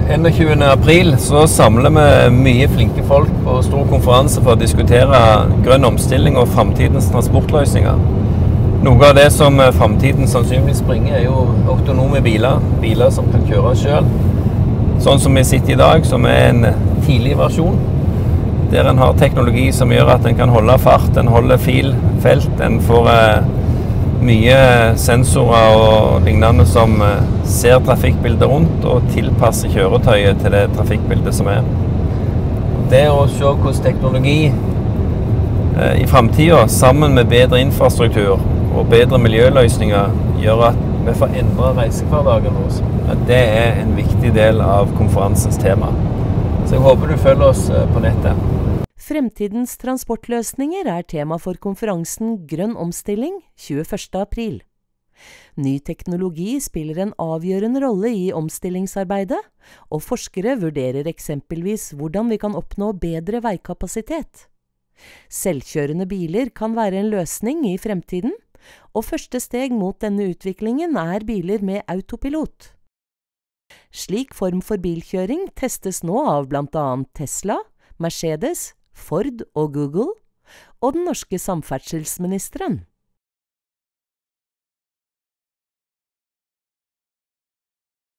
21. april så samler vi mye flinke folk på stor konferanse for å diskutere grønn omstilling og fremtidens transportløsninger. Noe av det som fremtiden sannsynligvis bringer jo autonome biler som kan kjøre selv. Sånn som vi sitter i dag, som en tidlig versjon, der en har teknologi som gjør at en kan holde fart, en holder felt, en får mye sensorer og lignende som ser trafikkbildet rundt og tilpasser kjøretøyet til det trafikkbildet som Det å se hvordan teknologi i fremtiden, sammen med bedre infrastruktur og bedre miljøløsninger, gjør at vi får endre reisehverdagen vår. Det en viktig del av konferansens tema. Så jeg håper du følger oss på nettet. Fremtidens transportløsninger tema for konferansen Grønn omstilling 21. april. Ny teknologi spiller en avgjørende rolle i omstillingsarbeidet, og forskere vurderer eksempelvis hvordan vi kan oppnå bedre veikapasitet. Selvkjørende biler kan være en løsning i fremtiden, og første steg mot denne utviklingen biler med autopilot. Slik form for bilkjøring testes nå av blant annet Tesla, Mercedes, Ford og Google, og den norske samferdselsministeren.